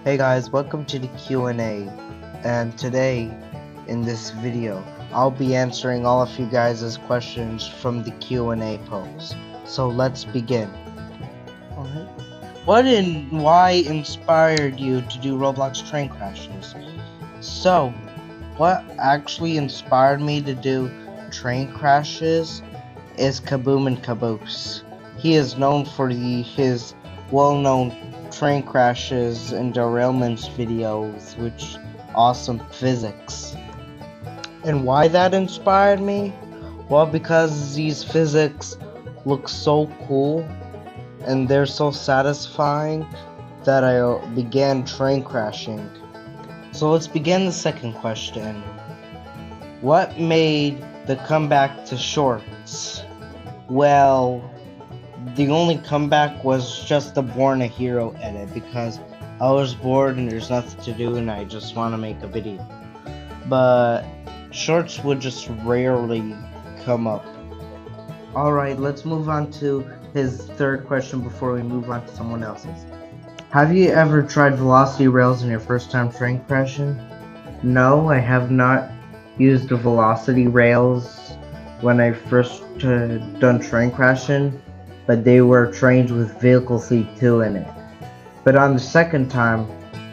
Hey guys, welcome to the Q&A, and today in this video I'll be answering all of you guys' questions from the Q&A post. So let's begin. Alright. What and why inspired you to do Roblox train crashes? So, what actually inspired me to do train crashes is Kaboom and Caboose. He is known for his well-known train crashes and derailments videos, which awesome physics. And why that inspired me? Well, because these physics look so cool and they're so satisfying that I began train crashing. So let's begin the second question. What made the comeback to shorts? Well, the only comeback was just the Born a Hero edit because I was bored and there's nothing to do and I just want to make a video. But shorts would just rarely come up. Alright, let's move on to his third question before we move on to someone else's. Have you ever tried velocity rails in your first time train crashing? No, I have not used the velocity rails when I first done train crashing, but they were trains with vehicle seat 2 in it. But on the second time,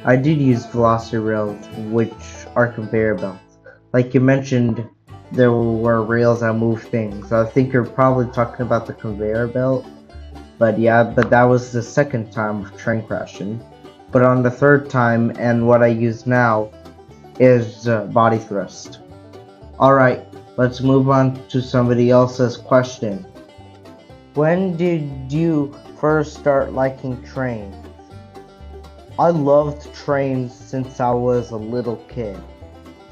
I did use velocity rails, which are conveyor belts. Like you mentioned, there were rails that move things. I think you're probably talking about the conveyor belt. But yeah, that was the second time of train crashing. But on the third time, and what I use now, is body thrust. Alright, let's move on to somebody else's question. When did you first start liking trains? I loved trains since I was a little kid,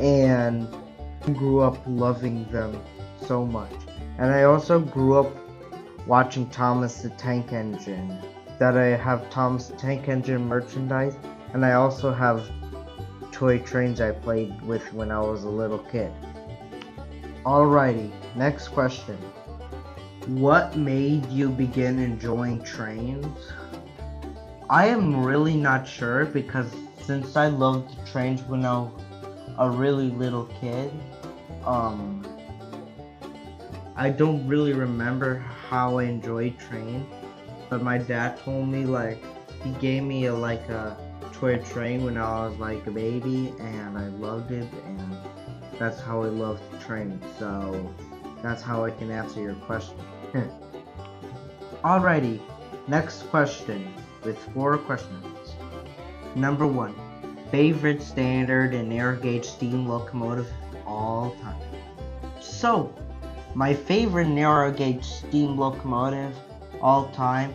and grew up loving them so much. And I also grew up watching Thomas the Tank Engine. That I have Thomas the Tank Engine merchandise, and I also have toy trains I played with when I was a little kid. Alrighty, next question. What made you begin enjoying trains? I am really not sure because since I loved trains when I was a really little kid, I don't really remember how I enjoyed trains, but my dad told me he gave me a toy train when I was like a baby, and I loved it, and that's how I loved trains. So that's how I can answer your question. Alrighty, next question with 4 questions. Number 1, favorite standard and narrow gauge steam locomotive of all time. So, my favorite narrow gauge steam locomotive all time,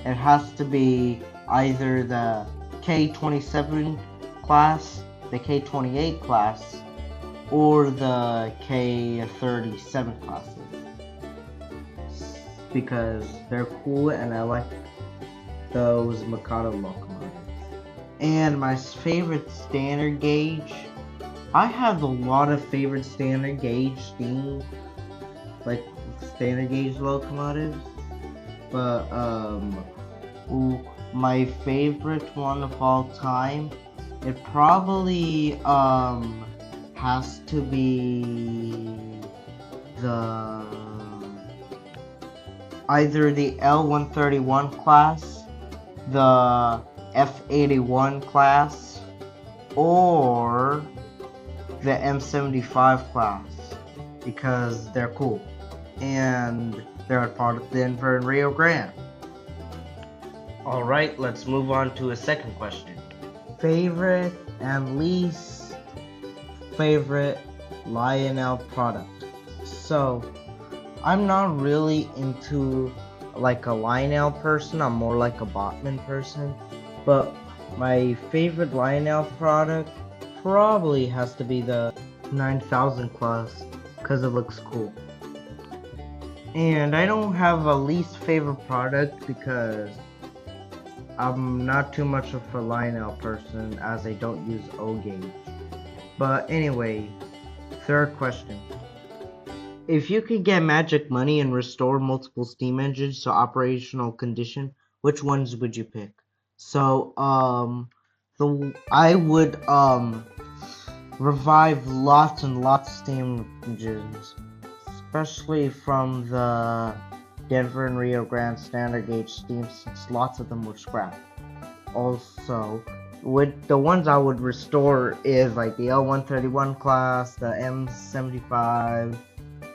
it has to be either the K27 class, the K28 class, or the K37 classes, because they're cool and I like those Mikado locomotives. And my favorite standard gauge, I have a lot of favorite standard gauge steam, like standard gauge locomotives, but my favorite one of all time, it probably has to be either the L131 class, the F81 class, or the M75 class, because they're cool and they're a part of Denver and Rio Grande. Alright, let's move on to a second question. Favorite and least favorite Lionel product. So, I'm not really into like a Lionel person, I'm more like a Botman person, but my favorite Lionel product probably has to be the 9000 class, because it looks cool. And I don't have a least favorite product because I'm not too much of a Lionel person, as I don't use O-gauge. But anyway, third question. If you could get magic money and restore multiple steam engines to operational condition, which ones would you pick? So, I would revive lots and lots of steam engines, especially from the Denver and Rio Grande standard gauge steam, since lots of them were scrapped. Also, the ones I would restore is like the L131 class, the M75,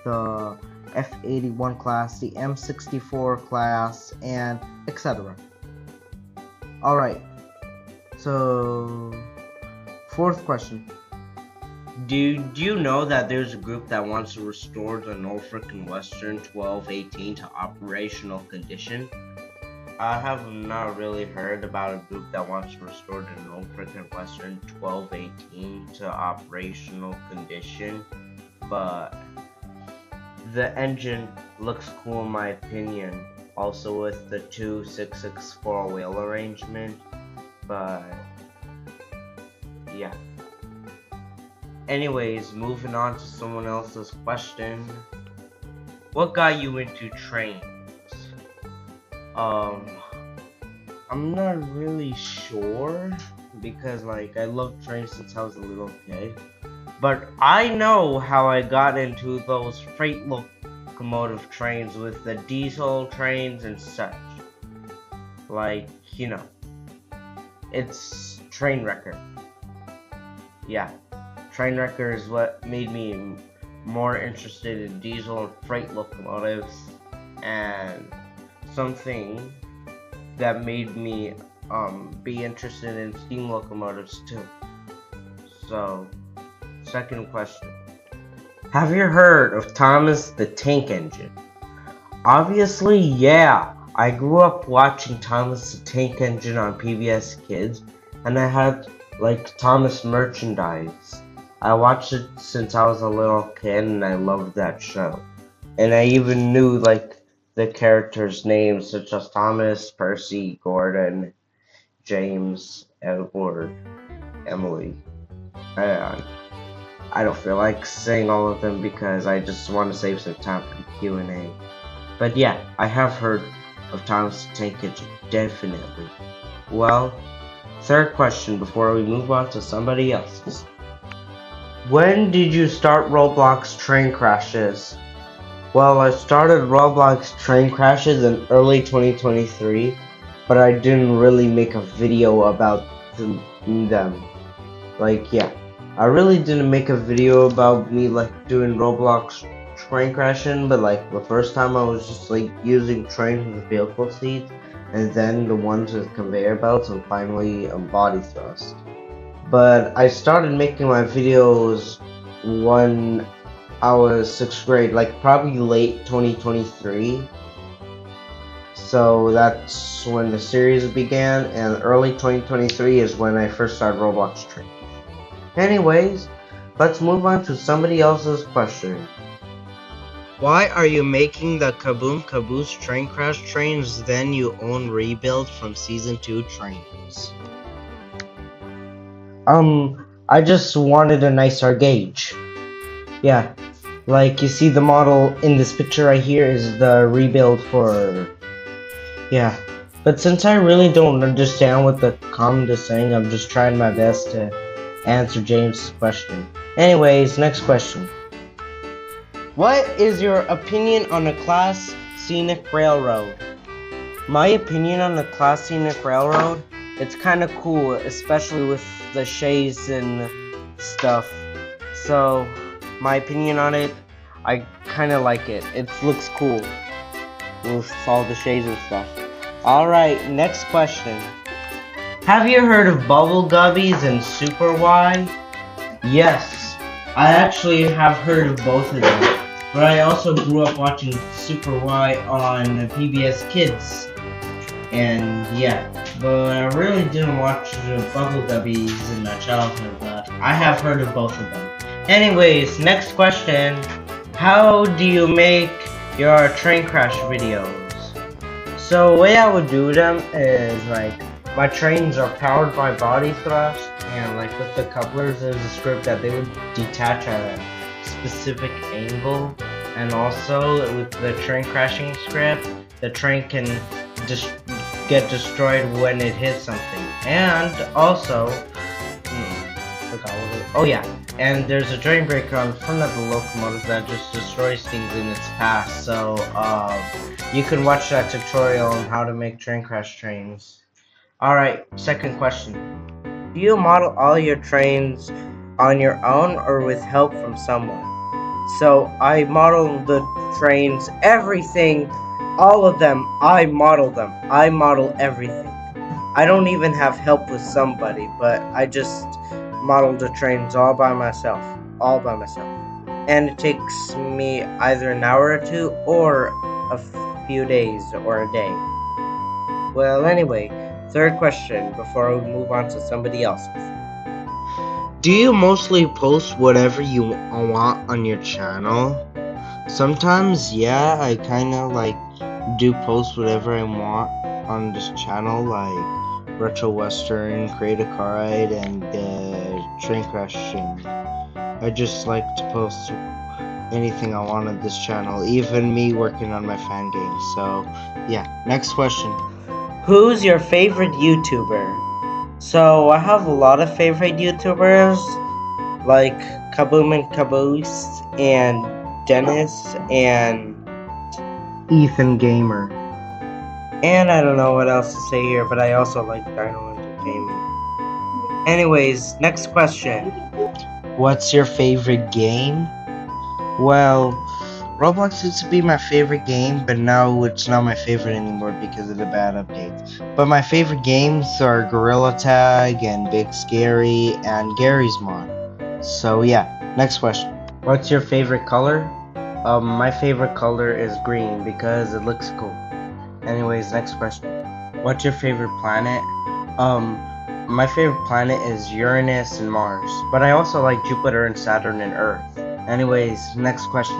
the F81 class, the M64 class, and etc. Alright, so fourth question. Do you know that there's a group that wants to restore the Norfolk and Western 1218 to operational condition? I have not really heard about a group that wants to restore the Norfolk and Western 1218 to operational condition, but the engine looks cool in my opinion, also with the 2-6-6-4 wheel arrangement, but yeah. Anyways, moving on to someone else's question. What got you into trains? I'm not really sure, because like I loved trains since I was a little kid. But I know how I got into those freight locomotive trains with the diesel trains and such. Like, you know, it's Trainwrecker. Yeah, Trainwrecker is what made me more interested in diesel and freight locomotives, and something that made me be interested in steam locomotives too. So, second question. Have you heard of Thomas the Tank Engine? Obviously, yeah. I grew up watching Thomas the Tank Engine on PBS Kids, and I had like Thomas merchandise. I watched it since I was a little kid, and I loved that show. And I even knew like the characters' names, such as Thomas, Percy, Gordon, James, Edward, Emily. I don't feel like saying all of them because I just want to save some time for the Q&A. But yeah, I have heard of Thomas the Tank Engine, definitely. Well, third question before we move on to somebody else's. When did you start Roblox train crashes? Well, I started Roblox train crashes in early 2023, but I didn't really make a video about them. Like, yeah, I really didn't make a video about me like doing Roblox train crashing, but like the first time I was just like using trains with vehicle seats, and then the ones with conveyor belts, and finally body thrust. But I started making my videos when I was 6th grade, like probably late 2023. So that's when the series began, and early 2023 is when I first started Roblox train. Anyways, let's move on to somebody else's question. Why are you making the Kaboom Caboose train crash trains, then you own rebuild from Season 2 trains? I just wanted a nicer gauge. Yeah, like you see the model in this picture right here is the rebuild for... Yeah, but since I really don't understand what the comment is saying, I'm just trying my best to answer James' question. Anyways, next question. What is your opinion on a Class Scenic Railroad? My opinion on the Class Scenic Railroad, it's kind of cool, especially with the shades and stuff. So, my opinion on it, I kind of like it. It looks cool with all the shades and stuff. Alright, next question. Have you heard of Bubble Gubbies and Super Y? Yes, I actually have heard of both of them. But I also grew up watching Super Y on PBS Kids. And yeah, but I really didn't watch the Bubble Gubbies in my childhood, but I have heard of both of them. Anyways, next question. How do you make your train crash videos? So the way I would do them is like, my trains are powered by body thrust, and like with the couplers there's a script that they would detach at a specific angle, and also with the train crashing script, the train can just get destroyed when it hits something. And also, forgot what it, oh yeah, and there's a drain breaker on front of the locomotive that just destroys things in its path. So you can watch that tutorial on how to make train crash trains. Alright, second question. Do you model all your trains on your own or with help from someone? So I model the trains, everything, all of them, I model them. I model everything. I don't even have help with somebody, but I just model the trains all by myself. All by myself. And it takes me either an hour or two or a few days or a day. Well, anyway, third question before we move on to somebody else's. Do you mostly post whatever you want on your channel? Sometimes, yeah, I kinda do post whatever I want on this channel, like retro western, create a car ride, and train crashing. I just like to post anything I want on this channel, even me working on my fan game. So yeah, next question. Who's your favorite YouTuber? So I have a lot of favorite YouTubers, like Kaboom and Caboose, and Dennis, and Ethan Gamer. And I don't know what else to say here, but I also like Dino Entertainment. Anyways, next question. What's your favorite game? Well, Roblox used to be my favorite game, but now it's not my favorite anymore because of the bad updates. But my favorite games are Gorilla Tag and Big Scary and Gary's Mod. So yeah, next question. What's your favorite color? My favorite color is green because it looks cool. Anyways, next question. What's your favorite planet? My favorite planet is Uranus and Mars, but I also like Jupiter and Saturn and Earth. Anyways, next question.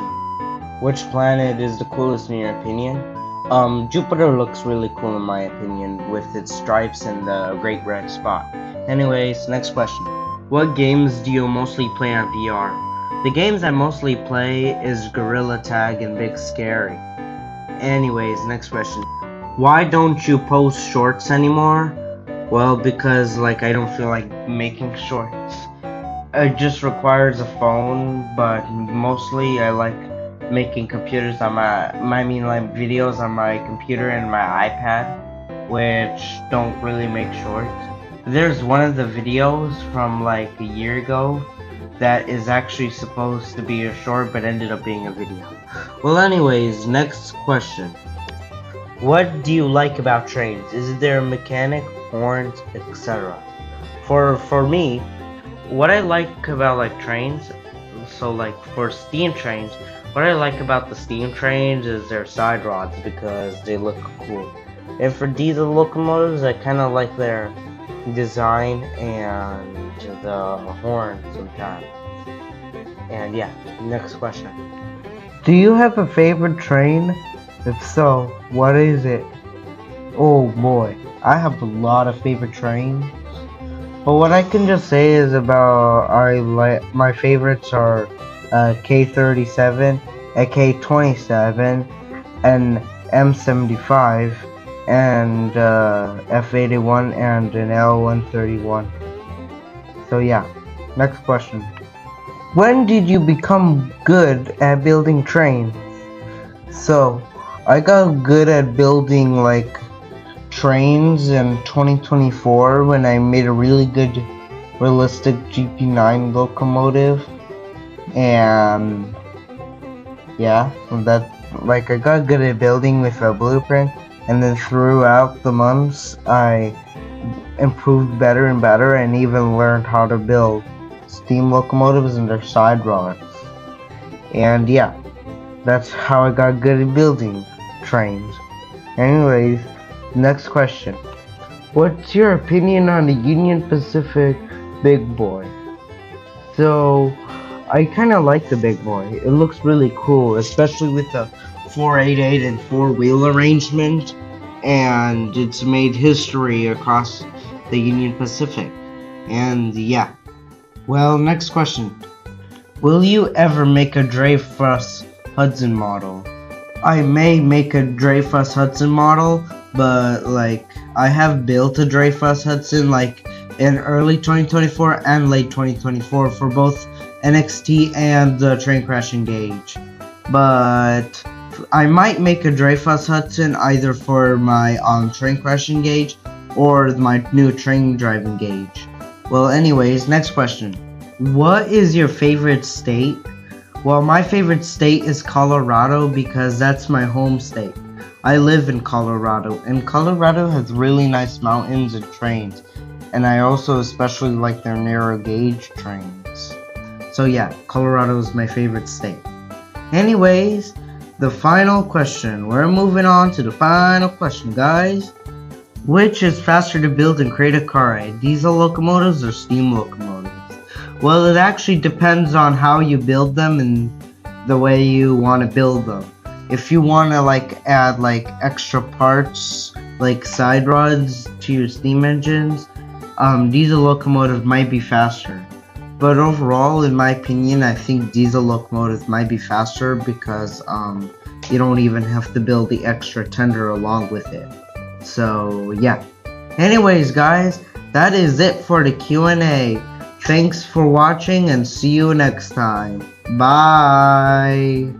Which planet is the coolest in your opinion? Jupiter looks really cool in my opinion with its stripes and the great red spot. Anyways, next question. What games do you mostly play on VR? The games I mostly play is Gorilla Tag and Big Scary. Anyways, next question. Why don't you post shorts anymore? Well, because I don't feel like making shorts. It just requires a phone, but mostly I like making computers on videos on my computer and my iPad, which don't really make shorts. There's one of the videos from a year ago that is actually supposed to be a short but ended up being a video. Well, anyways, next question. What do you like about trains? Is there a mechanic, horns, etc.? For me, what I like about trains, so for steam trains, what I like about the steam trains is their side rods because they look cool. And for diesel locomotives, I kind of like their design and the horn sometimes. And yeah, next question. Do you have a favorite train? If so, what is it? Oh boy, I have a lot of favorite trains. But what I can just say is my favorites are K37, K27, and M75, and F81 and an L131. So yeah, next question. When did you become good at building trains? So I got good at building trains in 2024 when I made a really good realistic GP9 locomotive, and yeah, that I got good at building with a blueprint, and then throughout the months I improved better and better and even learned how to build steam locomotives and their side rods. And yeah, that's how I got good at building trains. Anyways, next question. What's your opinion on the Union Pacific Big Boy? So, I kind of like the Big Boy. It looks really cool, especially with the 488 and 4-wheel arrangement, and it's made history across the Union Pacific. And yeah. Well, next question. Will you ever make a Dreyfuss Hudson model? I may make a Dreyfuss Hudson model, but like I have built a Dreyfuss Hudson like in early 2024 and late 2024 for both NXT and the Train Crashing Gauge. But I might make a Dreyfuss Hudson either for my Train Crashing Gauge or my new train driving gauge. Well, anyways, next question. What is your favorite state? Well, my favorite state is Colorado because that's my home state. I live in Colorado, and Colorado has really nice mountains and trains, and I also especially like their narrow gauge trains. So yeah, Colorado is my favorite state. Anyways, the final question. We're moving on to the final question, guys. Which is faster to build and create a car ride, diesel locomotives or steam locomotives? Well, it actually depends on how you build them and the way you want to build them. If you want to like add like extra parts like side rods to your steam engines, diesel locomotive might be faster. But overall, in my opinion, I think diesel locomotives might be faster because you don't even have to build the extra tender along with it. So yeah. Anyways, guys, that is it for the Q&A. Thanks for watching and see you next time. Bye.